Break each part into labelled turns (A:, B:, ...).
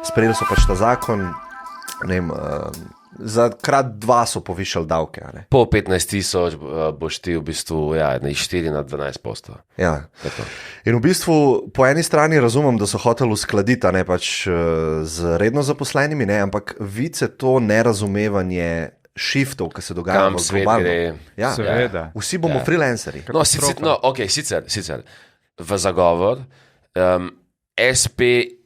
A: Sprejeli so pač ta zakon, ne vem, za krat 2 so povišali davke.
B: Po 15,000 boš ti v bistvu iz 4 na 12%.
A: Ja. In v bistvu po eni strani razumem, da so hoteli uskladiti, ne pač z redno zaposlenimi, ne, ampak vice to nerazumevanje shiftov, ki se dogajajo v globalno. Ja,
C: seveda.
A: Vsi bomo freelanceri.
B: No, sicer v zagovor, SP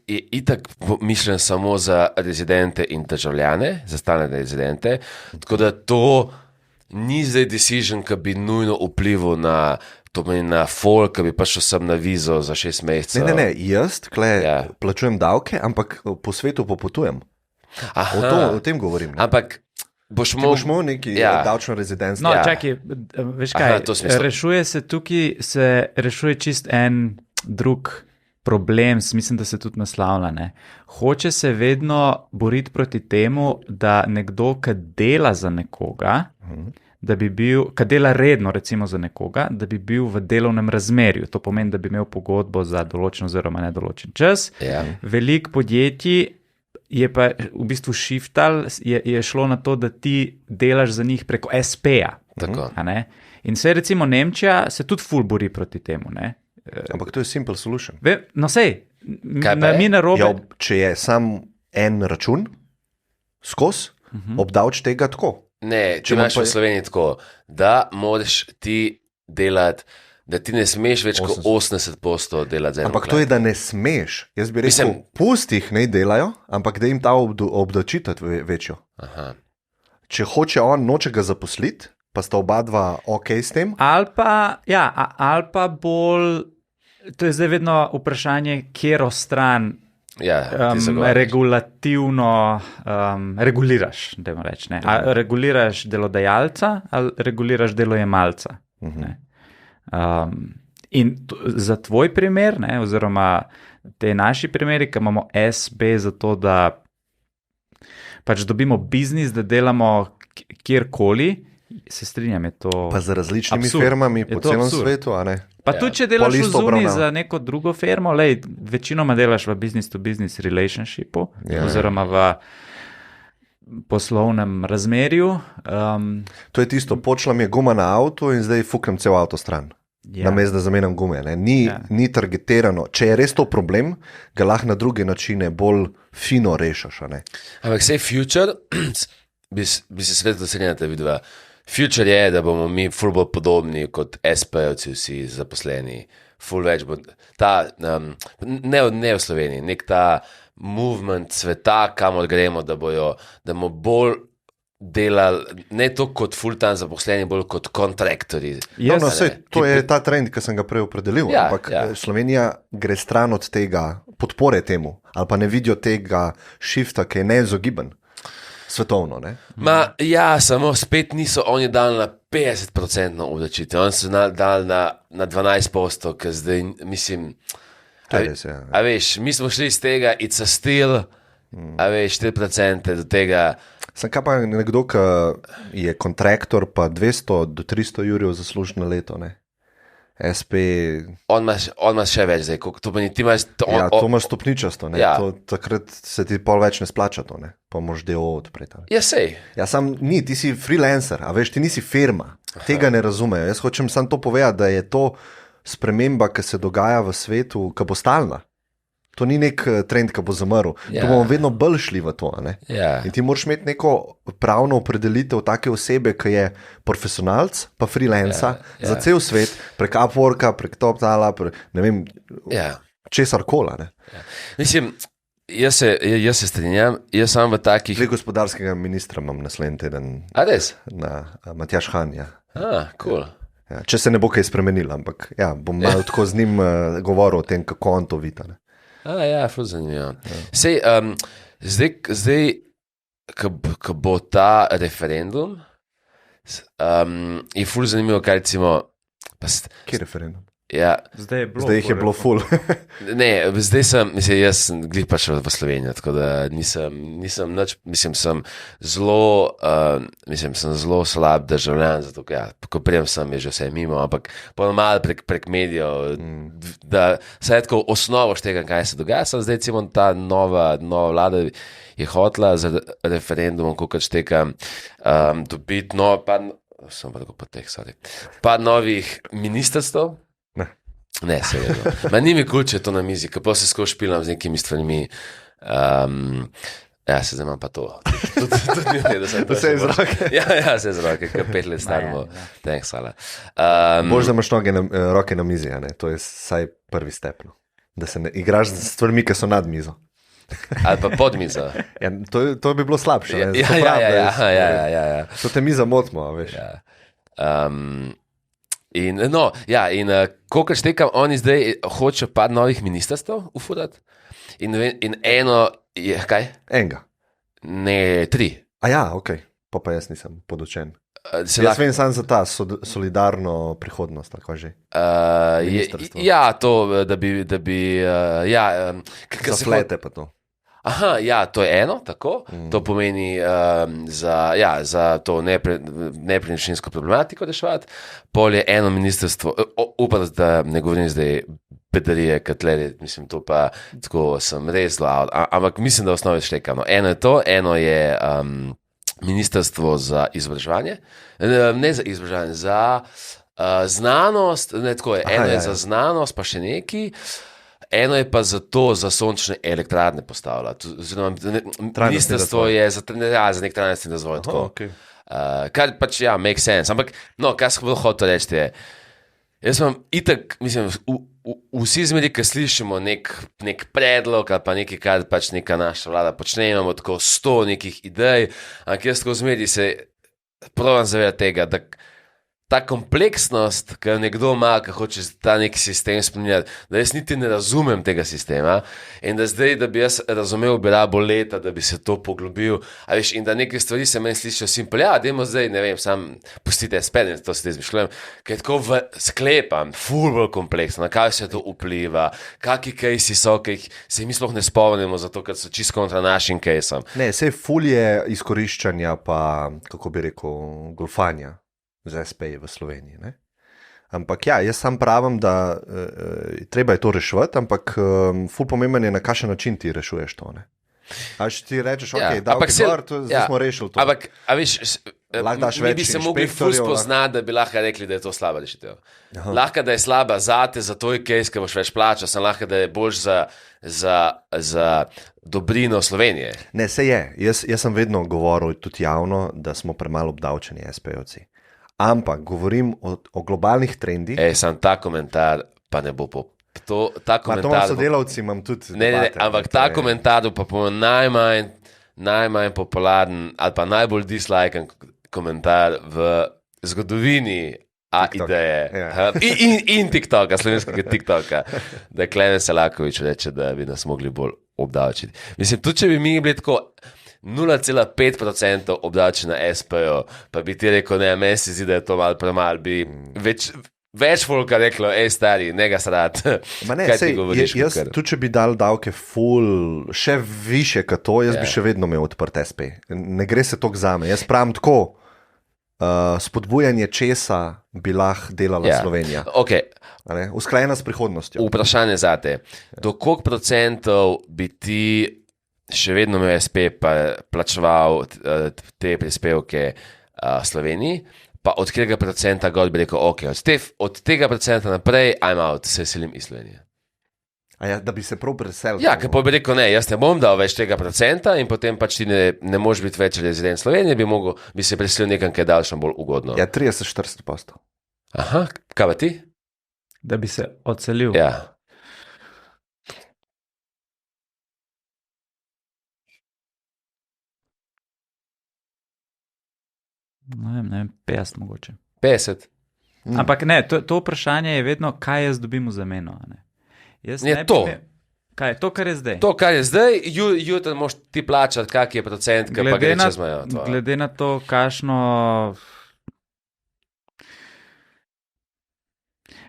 B: je itak mišljen samo za rezidente in državljane, za stalne rezidente, tako da to ni zdaj decision, ki bi nujno vplival na to, na folk, ki bi prišel sem na vizo za 6 mesecev.
A: Ne, jaz plačujem davke, ampak po svetu popotujem. O tem govorim. Ne?
B: Ampak boš
A: imel neki davčno rezidentstvo.
C: No, čakaj, veš kaj, rešuje čist en drug problem, mislim, da se tudi naslavlja. Ne? Hoče se vedno boriti proti temu, da nekdo, ki dela za nekoga, da bi bil, ki dela redno recimo za nekoga, da bi bil v delovnem razmerju. To pomeni, da bi imel pogodbo za določen oziroma nedoločen čas. Veliko podjetij je pa v bistvu je šlo na to, da ti delaš za njih preko SP-ja. In se recimo Nemčija se tudi ful bori proti temu, ne?
A: Ampak to je simple solution.
C: No sej, mi narobe...
A: Ja, če je sam en račun, skos, obdavč tega tako.
B: Ne, če imaš v Sloveniji tako, da moraš ti delati, da ti ne smeš več kot 80% delati za eno.
A: Ampak to je, da ne smeš. Jaz bi rekel, pusti jih ne delajo, ampak da jim ta obdavčitev večjo. Če hoče on, noče ga zaposliti, pa sta oba dva ok s tem?
C: Ali pa bolj, to je zdaj vedno vprašanje, kjero stran regulativno reguliraš, dajmo reči. Ali reguliraš delodajalca ali reguliraš delojemalca. In za tvoj primer, ne, oziroma te naši primeri, ki imamo SB za to, da pač dobimo biznis, da delamo kjerkoli, se strinjam, je to
A: pa z različnimi firmami po celem svetu, a ne?
C: Pa tudi, če delaš v zunaj za neko drugo firmo, večinoma delaš v business-to-business relationshipu, oziroma v poslovnem razmerju.
A: To je tisto, počela mi je guma na avtu in zdaj fuknem cel avto stran. Namesto da zamenjam gume. Ni targetirano. Če je res to problem, ga lahko na druge načine bolj fino rešiš.
B: Ampak sej future, bi se svet doseljena videla. Future je, da bomo mi ful bolj podobni kot SP-ovci vsi zaposleni. Ful več bo ta, ne v Sloveniji, nek ta movement sveta, kamor gremo, da bomo bolj delali, ne to kot full-time zaposleni, bolj kot kontraktorji.
A: To je ta trend, ki sem ga prej opredelil, ampak Slovenija gre stran od tega, podpore temu, ali pa ne vidijo tega shifta, ki je neizogiben. Svetovno, ne?
B: Samo spet niso oni dali na 50% obdavčitev, oni so dali na 12%, ker zdaj, mislim, a veš, mi smo šli iz tega, it's a still, a veš, 4% do tega.
A: Sem kaj pa nekdo, ki je kontraktor, pa 200 do 300 jurjev zasluži na leto, ne? SP...
B: On ima še več zdaj, to pa ni, ti imaš...
A: to imaš stopničasto, ne? Takrat se ti pol več ne splača to, ne? Pa moš DO odpreti.
B: Sej.
A: Sam ni, ti si freelancer, a veš, ti nisi firma. Tega ne razumejo. Jaz hočem samo to povedati, da je to sprememba, ki se dogaja v svetu, ki bo stalna. To ni nek trend, ki bo zamrl. To bomo vedno bolj šli v to. In ti moraš imeti neko pravno opredelitev take osebe, ki je profesionalc, pa freelancer za cel svet, prek Upworka, prek TopTala, ne vem, česar kola.
B: Mislim, jaz se strinjam, jaz sem v takih...
A: Zdaj gospodarskega ministra imam naslednji teden.
B: A res?
A: Na Matjaž Han,
B: Cool.
A: Če se ne bo kaj spremenilo, ampak bom malo tako z njim govoril o tem, kako on to vidi.
B: Ful zanimivo. Sej, zdaj, ko bo ta referendum, je ful zanimivo, kaj recimo...
A: Kje referendum?
B: Ja,
C: Zdaj je bilo,
A: Zdaj jih je bilo ful.
B: ne, zdaj jaz sem glih pač v Slovenijo, tako da nisem nič, sem zelo slab državljan, zato ker ko prijem sem, je že vse mimo, ampak malo prek medijev, da saj tako osnovo štegam, kaj se dogaja, sem zdaj recimo ta nova vlada je hotela z referendumom, ko štekam, dobiti par novih ministrstv. Ne, seveda. Ni mi kul, če je to na mizi, ko se skozi špilam z nekimi stvarmi. Ja, se zdaj imam pa to.
A: Vse iz roke.
B: Ja, vse iz roke, kar 5 let starimo. Thanks, hvala.
A: Bož, da imaš roke na mizi, a ne? To je saj prvi step. No. Da se ne igraš z stvarmi, ki so nad mizo.
B: Ali pa pod mizo.
A: Ja, to bi bilo slabše. Ne?
B: Ja.
A: To te mi zamotimo, veš.
B: Ja. In kolikor štekam, oni zdaj hočejo par novih ministrstv ufurati. In eno je, kaj?
A: Enega.
B: Ne, 3.
A: A ja, ok, pa jaz nisem podučen. Jaz vem samo za ta solidarno prihodnost, tako že.
B: Ja, to, da bi
A: za flete pa to.
B: Aha, ja, to je eno, tako. To pomeni za to nepremičninsko problematiko reševati. Pol je eno ministrstvo, upam, da ne govorim zdaj bedarije, katlere, mislim, to pa tako sem res zelo, ampak mislim, da v osnovi štekam. Eno je to, eno je ministrstvo za izobraževanje, ne za izobraževanje, za znanost, ne tako je, eno je za znanost, pa še neki. Eno je pa za to, za sončne elektrarne postavljati. Ministrstvo je za nek trajnostni razvoj.
A: Okay.
B: Kar pač, ja, make sense. Ampak, kaj sem hotel reči, je, jaz imam itak, mislim, vsi zmeri, ki slišimo nek predlog ali pa nekaj, kar pač neka naša vlada počne, imamo tako 100 nekih idej, ampak jaz tako zmeri se probam zavedati tega, da ta kompleksnost, ki jo nekdo ima, ki hoče ta neki sistem spremenjati, da jaz niti ne razumem tega sistema in da zdaj, da bi jaz razumel, bi rabo leta, da bi se to poglobil, in da neke stvari se meni slišijo simpel. Ja, dajmo zdaj, ne vem, sam pustite spet, to se zdaj izmišljujem, ker tako sklepam, ful bolj kompleksno, na kaj se to vpliva, kakšni kejsi so, ki jih se mi sploh ne spomnimo, zato ker so čisto kontra našim kejsom.
A: Ne, sej ful je izkoriščanja pa, kako bi rekel, golfanja. Z SP v Sloveniji. Ne? Ampak ja, jaz sam pravim, da treba je to reševati, ampak ful pomemben je, na kakšen način ti rešuješ to. Ne? A če ti rečeš, ok, davki gor, zdaj smo rešili to.
B: Ampak, mi bi se mogli ful spoznati, da bi lahko rekli, da je to slaba rešitev. Lahko, da je slaba zate, za to je case, ki boš več plačal, sem lahko, da je boljš za dobrino Slovenije. Ne,
A: se je. Jaz sem vedno govoril tudi javno, da smo premalo obdavčeni SP-ovci. Ampak govorim o globalnih trendih.
B: Sam ta komentar pa ne bo ta komentar.
A: To imam sodelavci, imam tudi.
B: Ne, ampak ta komentar pa po najmanj popularen ali pa najbolj disliken komentar v zgodovini ideje. Ja. In TikToka, slovenskega TikToka, da Klemen Selakovič reče, da bi nas mogli bolj obdavčiti. Mislim, tudi če bi mi bili tako 0,5% obdavčena SP-jo, pa bi ti rekel, ne, meni se zdi, da je to malo premalo, bi več folka reklo, stari, ne ga srat. Kaj ti govoriš?
A: Tudi če bi dal davke ful, še više kot to, jaz bi še vedno imel odprt SP. Ne gre se toliko zame. Jaz pravim tako, spodbujanje česa bi lahko delala Slovenija.
B: Okay.
A: Usklajena s prihodnostjo.
B: Vprašanje zate. Do koliko procentov bi ti še vedno imel SP pa plačeval te prispevke Sloveniji, pa od katerega procenta gor bi rekel, ok, od tega procenta naprej, I'm out, se selim iz Slovenije.
A: Da bi se prav preselil.
B: Ja, ker bi rekel, ne, jaz ne bom dal več tega procenta in potem pač ti ne moš biti več rezident Slovenije, bi se preselil nekam, kaj je daljšem bolj ugodno.
A: Ja, 30-40%.
B: Aha, kaj pa ti?
C: Da bi se odselil.
B: Ja.
C: Ne vem, 50 mogoče.
B: 50?
C: Ampak ne, to vprašanje je vedno, kaj jaz dobim v zameno.
B: Je to.
C: Kaj je to, kar je zdaj?
B: To, kar je zdaj, jutri moš ti plačati, kak je procent, ki pa gre čez mejo.
C: Glede na to, kakšno...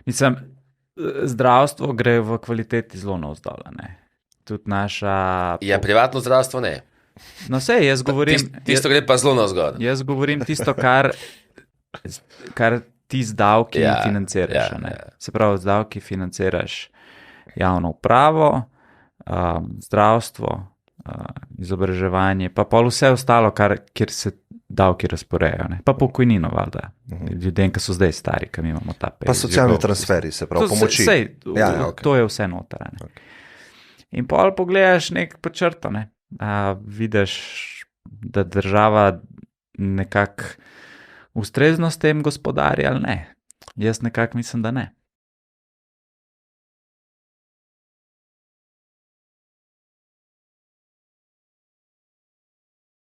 C: Mislim, zdravstvo gre v kvaliteti zelo navzdol. Tudi naša.
B: Ja, privatno zdravstvo ne.
C: No, vse, jaz govorim.
B: Tisto gre pa zelo navzgor.
C: Jaz govorim tisto, kar ti z davki financiraš. Se pravi, z davki financiraš javno upravo, zdravstvo, izobraževanje, pa vse ostalo, kjer se davki razporejajo. Pa pokojnino, valjda. Ljudem, ki so zdaj stari, ki mi imamo ta pet.
A: Pa socialni transferi, se pravi, pomoči.
C: Okay. To je vse noter. Okay. In pol pogledaš nek počrto, vidiš, da država nekako ustrezno s tem gospodari ali ne. Jaz nekako mislim, da ne.